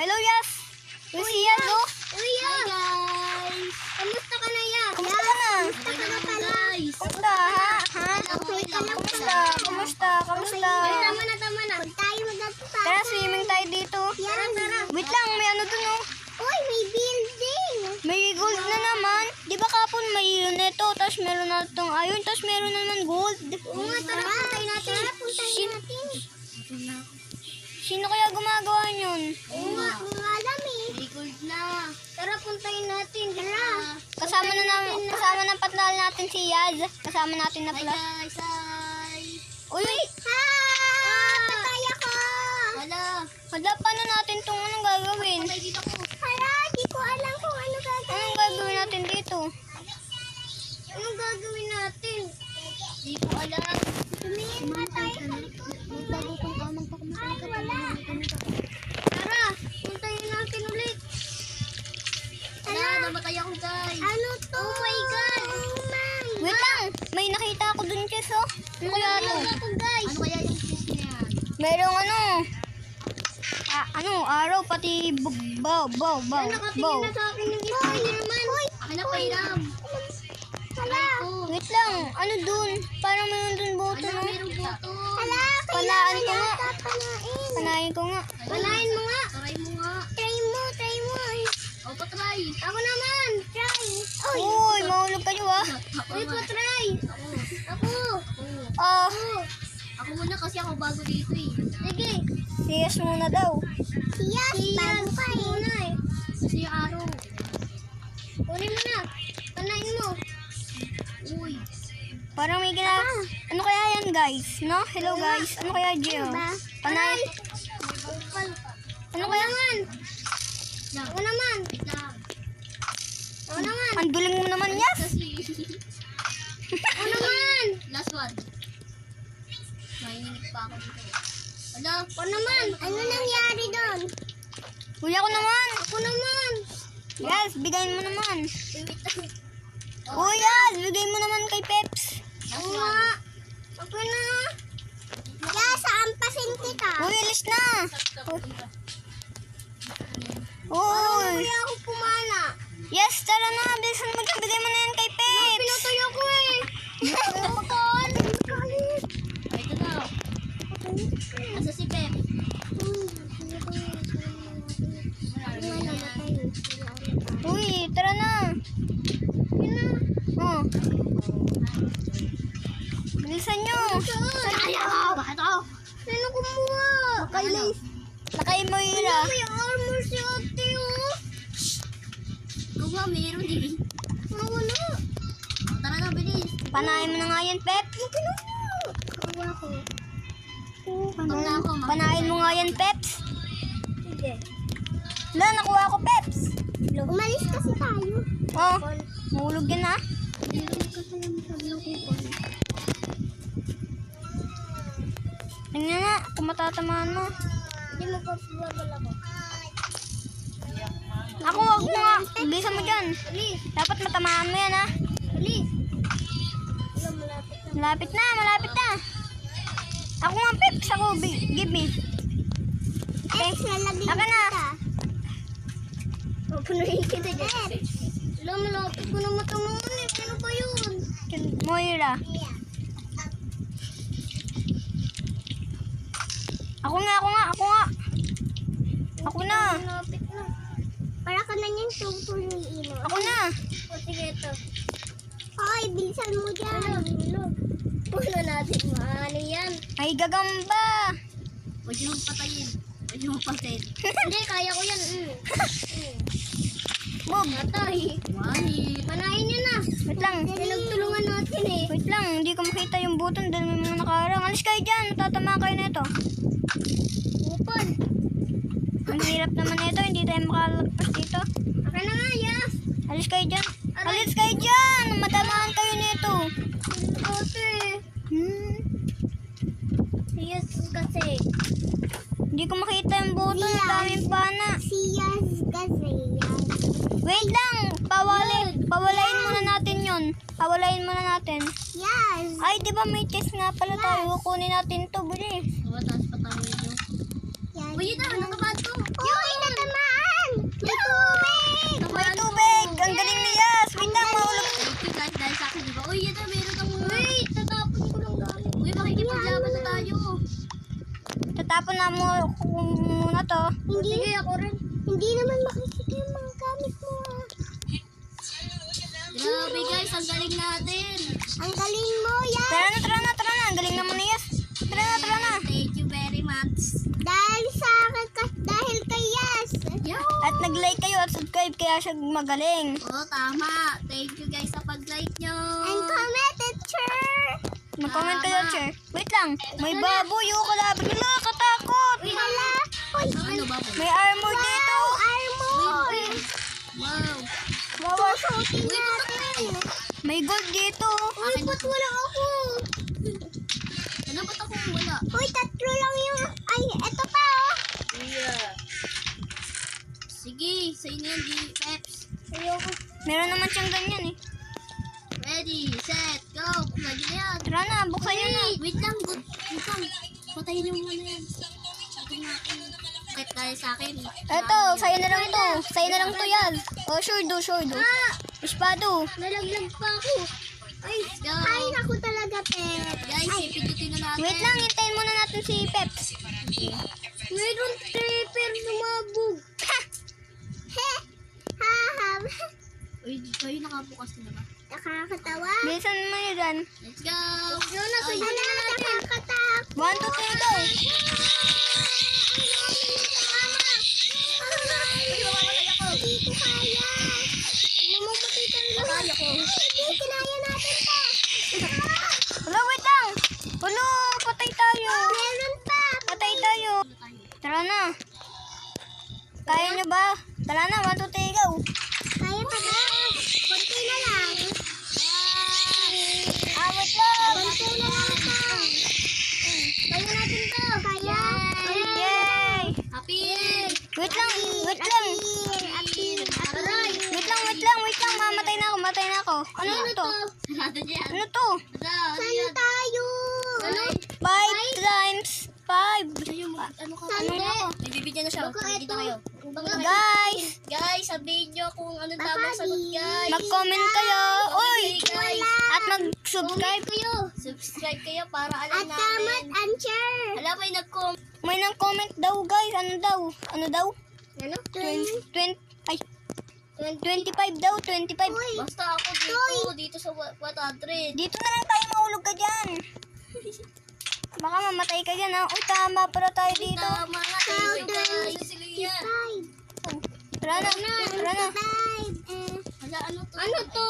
Hello, Yas. Yung si Yas, no? Hi guys! Kamusta ka na, Yas? Kamusta ka na? Kamusta ka na guys? Kamusta, ha? Ha? Okay ka lang Kamusta? Kamusta? Kamusta? Tama na, tama na. Huwag tayo magdagsa. Tara, swimming tayo dito. Tara, tara. Wait lang, may ano dun, oh. Uy, may building. May gold na naman. Di ba kapon may neto, tapos meron na itong iron, tapos meron naman gold. Oo nga, tara, puntay natin. Tara, puntay natin. Sino kaya gumagawa yun? Oo nga, alam eh. May gold na. Tara, puntayin natin. Tara. Kasama ng patnal natin si Yaz. Kasama natin na Hi pala. guys, hi. Uy! Hi! Patay ako. Hala, paano natin itong anong gagawin? Patay dito ko. Hala, di ko alam kung ano gagawin. Anong gagawin natin dito? Anong gagawin natin? Di ko alam. Tumingin nga tayo sa likod. Bago kong kamang pakumakas. Ay, wala. Tara, puntayin natin ulit. Wala, namatay ako guys. Ano to? Oh my God. Wait lang! May nakita ako dun, Chess, oh. Ano kaya ito? Ako guys. Ano kaya yung fish na yan? Merong araw, pati bow. Nakatingin na sa akin yung Spider-Man. Akin na pairam. Wala. Wait lang, ano dun? Parang mayroon dun boto, no? Merong buto. Panaan ko nga. Panahin ko nga. Panahin mo nga. Try mo nga. Try mo. O, patry. Ako naman. Try. Uy, mahulog kayo, ah. Uy, patry. Ako. Ah, Ako muna kasi ako bago dito eh. Sige. siyas muna daw. Siyas. Bago ka eh. Muna eh. Kasi yung araw. Kunin mo na. Panahin mo. Uy. Parang may Ano kaya yan, guys? No? Hello, guys. Ano kaya, Gio? Panay. Ano kaya? Ako naman. Ako naman. Ang duling mo naman, Yas. Ako naman. Last one. Mahinig pa ako dito. Ano? Ako naman. Ano nangyari doon? Uy, ako naman. Ako naman. Yes, bigayin mo naman. Wait. Uy, Yas, bigay mo naman kay Peps. Ako nga. Ako na. Yes, ampasin kita. Uy, alis na. Parang Uy. kaya ako pumana. Yes, tara na. Bilisan mo dyan. Bigay mo na yan kay Peps. Pinutay ako eh. Pinutay. Ito na. Asa si Pep? Uy, tara na. Oh. Bilisan nyo. Ayaw! Bakit ako? Sino kumuha? Lakay mo, Ira. May armor si ate oh. Kuha, meron eh. Nawala. Tara na, bilis. Panahin mo na nga yan, Peps. Kuha ko. Panahin mo nga yan, Peps. Sige. Wala, nakuha ko, Peps. Umalis kasi tayo. Oh, mahulog yan, ha? Meron kasi yung sablong kupon. Tingnan nga, kung matatamaan mo. Hindi mo pa bubble ako. Ako, wag mo nga. Bilisan mo dyan. Bilis. Dapat matamaan mo yan, ha? Bilis. Wala, malapit na. Malapit na. Ako nga, Peps. Ako, give me. Okay. Aka na. Pupunuhin kita dyan. Wala, malapit ko na matamaan eh. Sino ba yun? Moira. Ako nga. Ako na. Malapit na. Para ka na niyang tutuloyin. Ako na. O, sige ito. Ay, bilisan mo dyan. Puno natin. Ano yan? Ay, gagamba. Huwag niyo patayin. Huwag niyo patayin. Hindi, kaya ko yan. Move. Matay. Panahin niyo na. Wait lang. Pinagtulungan natin eh. Wait lang. Hindi ko makita yung button dahil may mga nakaharang. Alis kayo dyan. Tatama kayo na ito. Upon. Ang hirap naman ito. Hindi tayo makalagpas dito. Aka na nga, Yas. Alis kayo dyan. Alis kayo dyan. Matamaan kayo nito. Kasi. Yes, kasi. Hindi ko makita yung button. Ang daming pana. Siyas kasi yan. Wait lang. Pawalain muna natin yun. Pawalain muna natin. Yes. Ay, di ba may test nga pala tayo? Kunin natin to, bilis. Mataas pa tayo dito. Yes. Uy, ito, nakabad ko. Uy, natamaan! May tubig! May tubig! Ang galing ni Yas! Wait lang, mahulog. Thank you guys dahil sa akin, diba? Uy, ito, meron kang mga... Wait, tatapon ko lang gamit. Uy, makikipaglaban na tayo. Tatapon na mo muna to. Sige, ako rin. Hindi naman makikita yung mga gamit mo. Grabe guys, ang galing natin. Ang galing mo, Yas. Tara na. Ang galing naman ni Yas. Tara na. Thank you very much. Dahil sa akin, dahil kay Yas. At nag-like kayo at subscribe kaya siya magaling. Oo, tama. Thank you guys sa pag-like nyo. And comment it, sure. Mag-comment kayo, Che. Wait lang. May baboy yung kalaban nila. Katakot. Wala. Ano ba? May armor dito. Armor. Wow. Wow. Uy, patak. May gold dito. Uy, ba't wala ako? Ano ba't ako wala? Uy, tatlo lang yung... Ay, eto pa, oh. Sige, sa inyo yan, Peps. Ayoko. Meron naman siyang ganyan eh. Ready, set, go. Lagi na yan. Tara na, buksan yun na. Wait lang, wait lang. Patayin yung ano yan. Sabi natin. Kahit dahil sa akin. Eto, sa'yo na lang to. Sa'yo na lang to yan. Oh, sure do. Espado. Nalaglag pa ako. Ay, ay, ako talaga, Pep. Guys, ipindutin na natin. Wait lang, hintayin muna natin si Peps. Mayroon creeper lumabog. Ha! Uy, kayo nakabukas na ba? Nakakatawa. Bilisan mo yun dyan. Let's go. Yun na, sundan na natin. Nakakatak. 1, 2, 3, go. Hindi ko kaya. Mamamatay tayo. Kaya ko. Hindi, kinaya natin to. Wala, wait lang. Wala, patay tayo. Meron pa. Patay tayo. Tara na. Kaya nyo ba? Tara na, 1, 2, 3, go. Kaya pa ba? Konti na lang. Awit lang. Konti na lang ito. Kaya natin to. Kaya. Yay. Happy. Wait lang. Wait lang. Mamatay na ako. Ano to? Ano to? Saan tayo? Ano? 5 times 5. Ano ka? Ano na ako? May bibigyan na siya. Dito kayo. Guys, sabihin nyo kung ano tamang sagot, guys. mag-comment kayo. Uy! Guys. At mag-subscribe. Subscribe kayo para alam At namin. Alam, may nag-comment. May nang-comment daw, guys. Ano daw? Ano? 25 daw, 25. Basta ako dito sa 100. Dito na lang tayo, mahulog ka dyan. Baka mamatay ka dyan, ha? Uy, tama para tayo dito. Tama nga, thank you guys. Sila yan. Tara na. Ano to?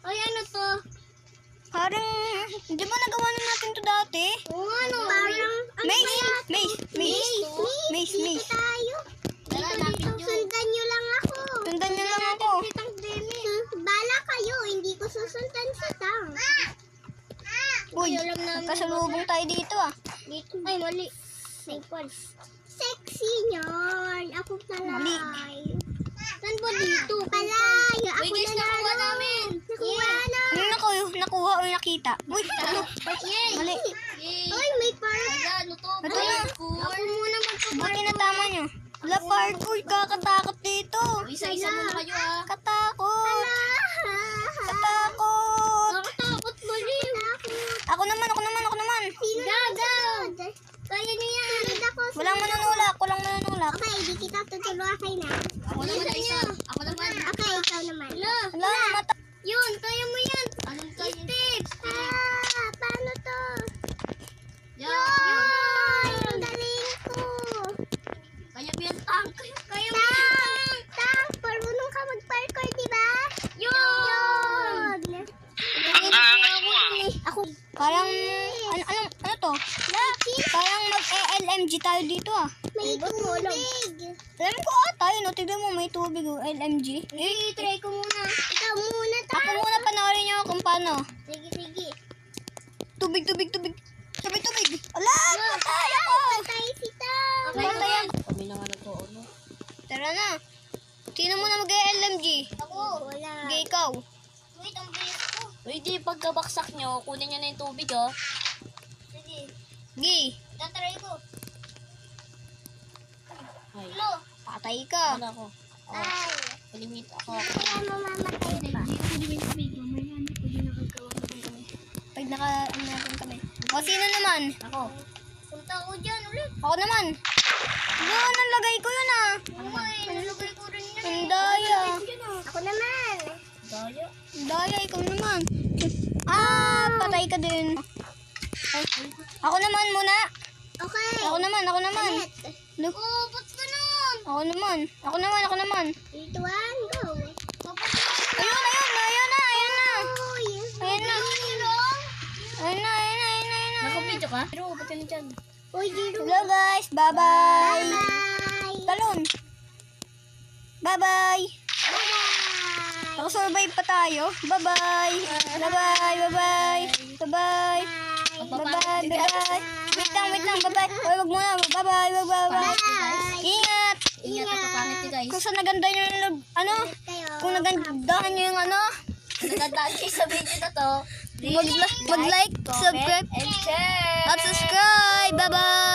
Ay, ano to? Parang, di ba nagawa na natin to dati? Ano? Parang, Maze. tayo. Sundan nyo lang ako. Sundan nyo lang ako. Bala kayo, hindi ko susundan sa tang. Uy, kasalubong tayo dito, ah. Ay, mali. Sexy nyon. Ako Mali. palay. Saan ba dito? Palay. Ako guys, nakuha namin. Ano nakuha o nakita? Uy, ano? Mali. Uy, may park. Ano to? Ito na. Ako muna Buti na tama nyo. Wala, parkour. Kakatakot dito. Isa-isa muna kayo, ah. Katakot. Nakatakot mo rin. Ako naman. Gagaw. Kaya niyo yan. Walang manunulak. Okay, di kita tutulungan kayo na. Ako naman. Okay, ikaw naman. Wala, namata. Yun, kaya mo yan. Anong kaya? Steps. Paano to? Yun. Ang galing ko. Kaya mo yan, tank. Kaya mo yan. Tank. Marunong ka mag-parkour, di ba? Yun. Ako. Parang, ano to? Parang mag-LMG tayo dito, ah. May tubig. Alam ko tayo, no? Tignan mo, may tubig, oh. LMG. Try ko muna. Ikaw muna, tank. Ako muna, panoorin nyo kung paano. Sige. Tubig. Ala, patay ako. Patay si Patay ako. Kami na nga nag-ano. Tara na. Sino muna mag-LMG? Ako. Wala. Gay ikaw. Wait, ang bilis ko. Uy, di pagkabaksak nyo, kunin nyo na yung tubig, oh. Sige. Gay. Tatry ko. Ay, Patay ka. wala ko. Ay. Palimit ako. Kaya mamamatay pa. Pag ano natin kami. O, sino naman? Ako. Punta ko dyan ulit. Ako naman. Yun, nalagay ko yun ah. Nalagay ko rin yan. Ang daya. Ako naman. Daya. Ang daya, ikaw naman. Ah, patay ka din. Ay, ako naman muna. Okay. Ako naman. Look. Oh, ba't ganun? Ako naman. Dito one, go. Ayun na. Uy. Ayun na. Nakapidyo ka? Pero, ba't yan dyan? Uy, dito. Hello guys, bye-bye. Bye. Talon. Bye-bye. Bye. Nakasurvive pa tayo. Bye-bye. Bye-bye. Wait lang. Bye-bye. Uy, wag muna. Bye-bye. Ingat. Ingat at papangit nyo guys. Kung sa naganda nyo yung, Kayo. kung nagandahan nyo yung Nagandaan kayo sa video na to. mag-like, comment, subscribe, and share. at subscribe. Bye-bye.